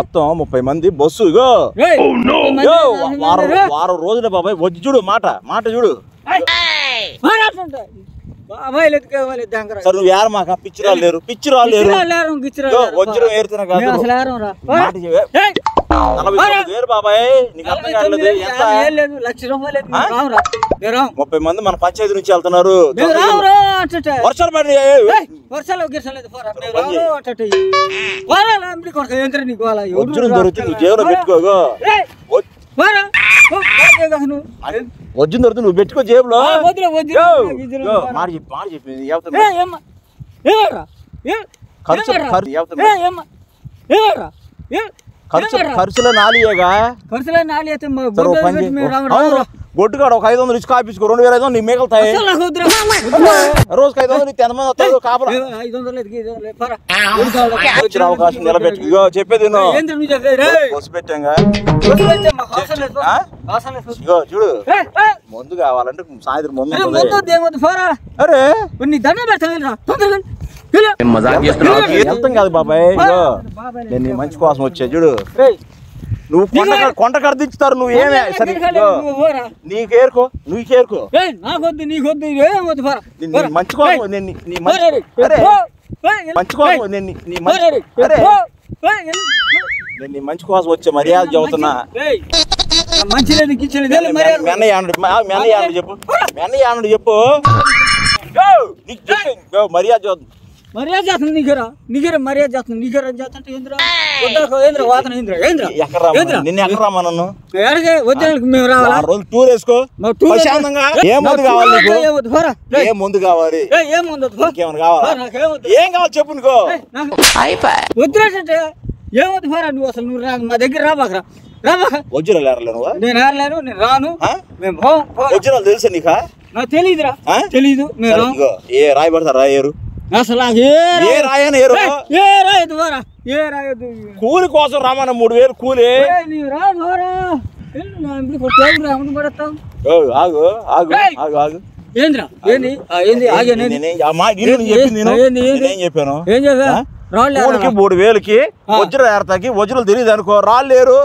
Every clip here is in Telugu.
మొత్తం 30 మంది బస్సు వారం రోజుల బాబాయ్ వచ్చి చూడు మాట చూడు నువ్వు యారు మాకు పిచ్చి రాళ్ళు లేరు వజ్రం ఏరుతున్నా కాదు 40,000 బాబాయ్ నీకు అర్థం కావట్లేదు. 30 మంది మన పంచాయతీ నుంచి వెళ్తున్నారు. వర్షాలు పడి వజ్రం దొరుకుతుంది నువ్వు జేబులో పెట్టుకోగో వజ్రం దొరుకుతుంది నువ్వు పెట్టుకో జేబులో మాట చెప్పింది ఖర్చులో నాలియేగా గొడ్డుగాడు ఒక 500 ఇచ్చి కాపించుకో 2,500 నీకు మిగులుతాయి రోజుకి 500 నీకు 10 మంది వస్తారు కాపలా వచ్చిన అవకాశం నిలబెట్టు చెప్పేది బస్సు పెట్టాంగా చూడు మందు కావాలంటే సాయంత్రం మందు అరే వెళ్తాం కాదు బాబాయ్ నేను నీ మంచి కోసం వచ్చా చూడు నువ్వు కొండ కడిదించుతారు నువ్వు ఏమే సరే నీకేరుకో మంచి కోసం నేను మంచి కోసం వచ్చా మర్యాద చెబుతున్నా మెన్నయ్య చెప్పు మర్యాద చేస్తుంది నీకేరా మర్యాద చేస్తుంది నిన్ను ఎక్కడ రామా నన్ను మేము రావాలి రోజు టూర్ వేసుకో ఏ మందు కావాలి నీకు ఏ మందు కావాలి ఏమన్నా కావాలా ఏం కావాలి చెప్పు నీకో వద్దురాటంటే ఏమవుతుంది ఫోరా నువ్వు అసలు నువ్వు మా దగ్గర రాబాకరా వజ్రాలు ఏరలేను నేను ఏరలేను నేను రాను మేము వజ్రాలు తెలుసా నీకా నాకు తెలీదురా తెలీదు నేను ఏ రాయి పడతారా ఏరు అసలు కూలి కోసం రామన్న 3,000 కూలి ఆగు ఏంద్రా చెప్పాను 3,000కి వజ్రం ఏరతాకి వజ్రాలు తెలియదు అనుకో రాళ్ళు లేరు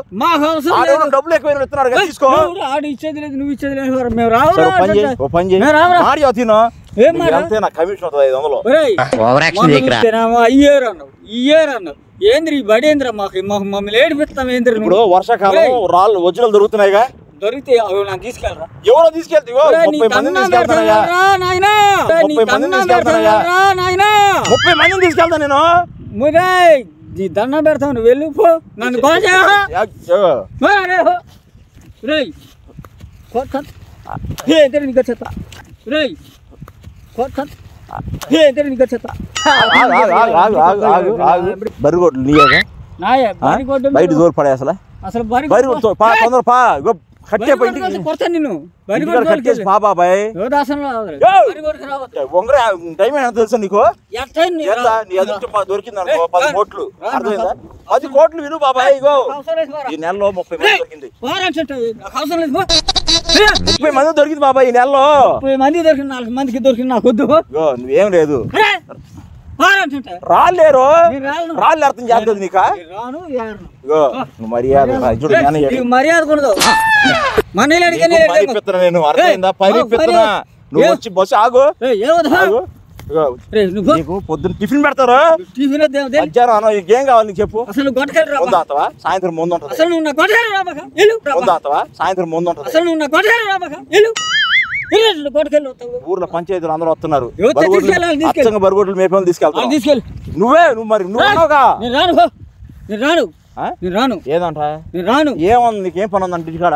డబ్బులు ఎక్కువ ఇస్తున్నారు తీసుకో ఇచ్చేది లేదు నువ్వు ఇచ్చేది లేదు మేము రావు అయ్యారు ఏంద్రీ బడేంద్ర మాకు మమ్మల్ని ఏడిపిస్తాం ఏంద్ర ఇప్పుడు వర్షాకాలం రాళ్ళు వజ్రాలు దొరుకుతున్నాయిగా దొరికితే నాకు తీసుకెళ్ళరా ఎవరో తీసుకెళ్తే 30 మందిని తీసుకెళ్తా నేను నీ దండం పెడతావు నువ్వు వెళ్ళిపో నన్ను బరిగొడ్లు నీయేగా బయట దూర పడే అసలు బాబాయ్ టైం తెలుసా నీకు దొరికింది అనుకో 10 కోట్లు అర్థమైందా 10 కోట్లు విను బాబాయ్ ఇగో ఈ నెలలో 30 మంది దొరికింది 30 మంది దొరికింది బాబాయ్ ఈ నెలలో 30 మంది దొరికింది 4 మందికి దొరికింది నాకు వద్దు నువ్వేం లేదు రాళ్ళు అర్థం చేస్తుంది నీకా మర్యాద నేను అర్థమైందా పరిపెత్తనా నువ్వు వచ్చి బస్సు ఆగు పొద్దున్న టిఫిన్ పెడతారు మధ్యాహ్నం ఏం కావాలి నీకు చెప్పు ముందు ఆతవా సాయంత్రం ముందు ఉంటుంది సాయంత్రం ముందు ఉంటుంది ఊర్లో పంచాయతీలు అందరూ వస్తున్నారు బరిగొడ్లు మేపేమని తీసుకెళ్తాను రాను ఏదంట ఏముంది నీకేం పని ఉందంటే ఇంటికాడ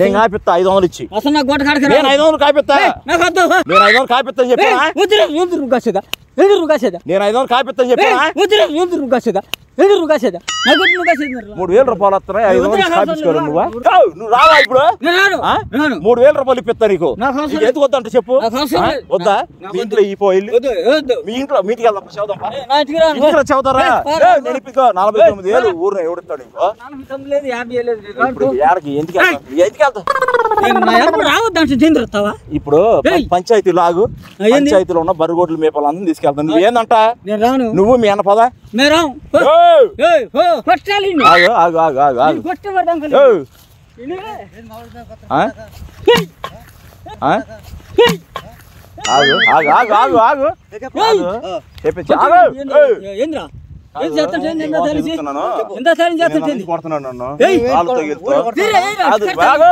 నేను కాపిస్తా 500 ఇచ్చి నేను 500 కాపిస్తా నేను 500 కాపిస్తా అని చెప్పి ఎదురు కాసేదా నేను 500 కాపిస్తాను చెప్పానా ఎదురు కాసేదా ఎదురు కాసేదా నాకు నువ్వు కాసేది 3000 రూపాయలు వస్తున్నాయి 500 కాపించుకోరు నువ్వు రావా ఇప్పుడు 3000 రూపాయలు ఇప్పిస్తా నీకు ఎందుకు వద్దా అంటే చెప్పు వద్దా మీ ఇంట్లో ఈ పోయి మీ ఇంట్లో మీటికి వెళ్దాం చదువుతాం చదువుతారా నేను ఇప్పించుకో 49,000 ఊరు ఎవడిస్తాడు ఇప్పుడు పంచాయతీ లాగు పంచాయతీలో ఉన్న బరుగోడ్లు మేపలు అందరం తీసుకెళ్తాను నువ్వు ఏందంట నువ్వు మీ అన్న పదా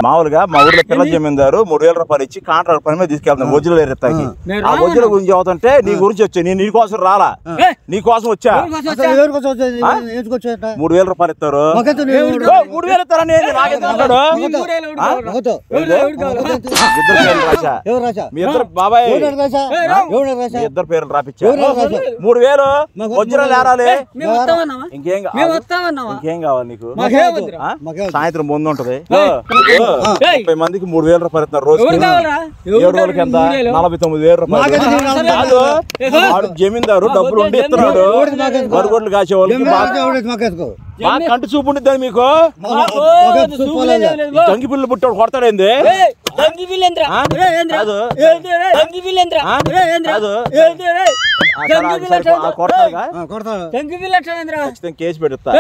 మామూలుగా మా ఊర్లో పిల్ల జమీందారు 3,000 రూపాయలు ఇచ్చి కాంట్రాక్ట్ పని మీద తీసుకెళ్తాను వజ్రలు ఎత్తాకి ఆ వజ్రల గురించి అవుతుంటే నీ గురించి వచ్చా నేను నీ కోసం రాలా నీ కోసం వచ్చా 3,000 రూపాయలు ఇస్తారు 3,000 ఇస్తారని మీ ఇద్దరు బాబాయ్ మీ ఇద్దరు పేర్లు రాపిచ్చా 3,000 వజ్రాలు ఏరాలి ఇంకేం కావాలి నీకు సాయంత్రం ముందు ఉంటది 30 మందికి 3,000 రూపాయలు ఇస్తున్నారు రోజు 7 రోజులకి ఎంత 49,000 రూపాయలు జమీందారు డబ్బులు ఉండి ఇస్తున్నాడు బరుగొడ్లు కాసేవాళ్ళకి బాగా కంటి చూపు ఉండిద్దని మీకు దంగి పిల్లలు పుట్టాడు కొడతాడేంది కేసు పెడతా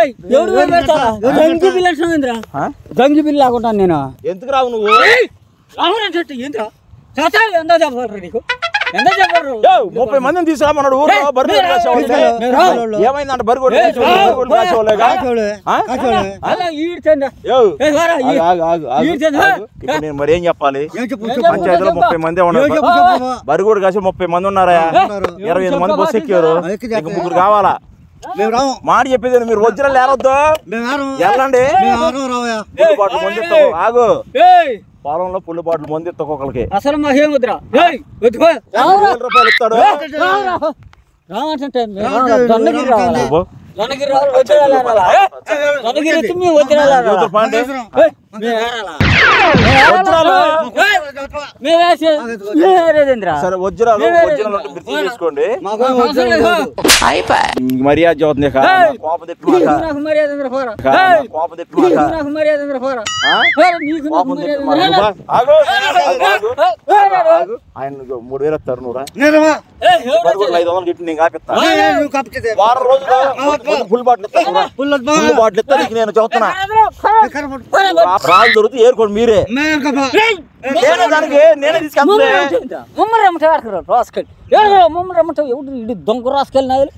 దంగి బిల్లు లేకుండా నేను ఎందుకు రావు నువ్వు నీకు 30 మందిని తీసుకురామన్నాడు ఊరు ఏమైందంట బరుగోడు నేను మరి ఏం చెప్పాలి పంచాయతీలో 30 మంది ఉన్నారు బరుగోడు కాసి 30 మంది ఉన్నారా 25 మంది బస్సు ఎక్కారు ఇంకా 3 కావాలా మాట చెప్పేది మీరు వజ్రాలు ఏరొద్దు వెళ్ళండి ఆగు పొలంలో పుల్లు బాటలు మంది ఒక్కొక్కరికి అసలు మాకేం వద్దురా రూపాయలు ఇస్తాడు సరే వజ్రాలు తీసుకోండి మర్యాద చదువుతుంది ఆయన 3,000 ఇస్తారు నువ్వు 500 గిట్టి నేను కాపిస్తా వారం రోజులు ఫుల్ బాటిల్ ఇస్తా నీకు నేను చదువుతున్నా రాళ్ళు దొరికితే ఏరుకోండి మీరే నేనే తీసుకెళ్తాను దొంగ రాసుకెళ్ళిన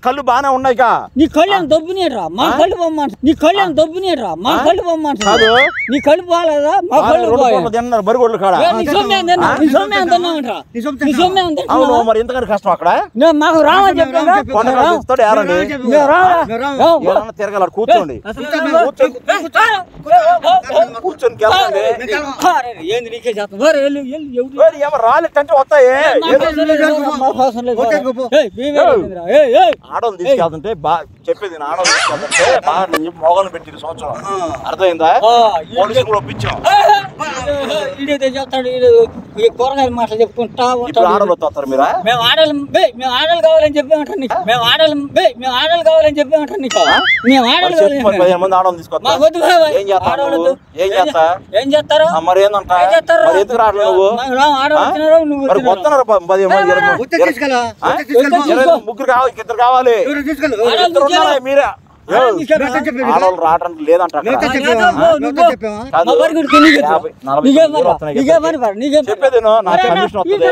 కళ్ళు బానే ఉన్నాయి నీ కళ్యాణ్ దొబ్బినేట్రా మా కళ్ళు బొమ్మంట నీ కళ్యాణ్ దొబ్బినేట్రా మా కళ్ళు బొమ్మంట నీ కళ్ళు బాగాలేదా మా కళ్ళు బరుగోళ్ళు కాడ మరి ఎంతకంటే కష్టం అక్కడ మాకు రామని చెప్పాను తిరగల కూర్చోండి కూర్చొని ఏంది నీకే చేస్తాం రాలేటంటే వస్తాయి ఆడవాళ్ళు తీసుకెళ్తుంటే చెప్పేది ఆడవాళ్ళు తీసుకెళ్తుంటే బాగా మొగలు పెట్టింది సంవత్సరం అర్థమైందా పోలీసులు కూడా ఒప్పించాం కూరగాయల మాటలు చెప్పుకుంటా ఆడవాళ్ళు వస్తారు మీరా మేము ఆడలు కావాలని చెప్పామంటారు నీకు మేము ఆడలు కావాలని చెప్పామంటారు నీకు మేము ఆడలు 15 మంది ఆడవాళ్ళు తీసుకొస్తా ఏం చేస్తారు మరి ఏందంట మరి ఎందుకు రావట్లేదు నువ్వు మరి వస్తున్నారు 10 మంది 20 ముగ్గురు కావాలి 2 కావాలి మీరే ఆడవాళ్ళు రావడానికి లేదంట చెప్పేది నాకు కమిషన్ వస్తుంది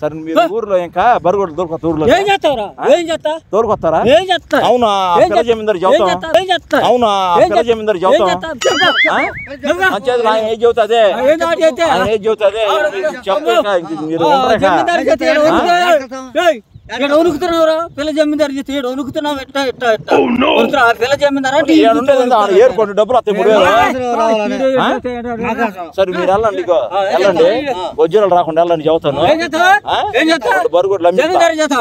సరే మీరు ఊర్లో ఇంకా బరుగోడు దొరకొత్త ఊర్లో దొరకొస్తారా అవునా పిల్ల జమీందారు చదువుతాం అవునా పిల్ల జమీందారు చదువుతాం పంచాయతీ ఆయన ఏం చదువుతుంది ఆయన ఏం చదువుతుంది మీరు ఇక్కడ వణుకుతున్నావురా పిల్ల జమీందారు చేస్తే ఇక్కడ వణుకుతున్నావు ఎట్ట ఎట్ట ఎట్ట వణుకుతున్నావు? ఆ పిల్ల జమీందారు అంటే ఏరుకోండి డబ్బులు వస్తాయి 3000. సరే మీరు వెళ్ళండి, ఇగో వెళ్ళండి, వజ్రాలు రాకుండా వెళ్ళండి చెబుతాను. బరుగుడ్లు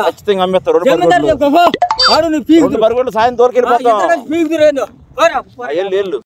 ఖచ్చితంగా అమ్మేస్తారు. 2 బరుగుడ్లు సాయం తోలుకెళ్ళిపోతాం. వెళ్ళు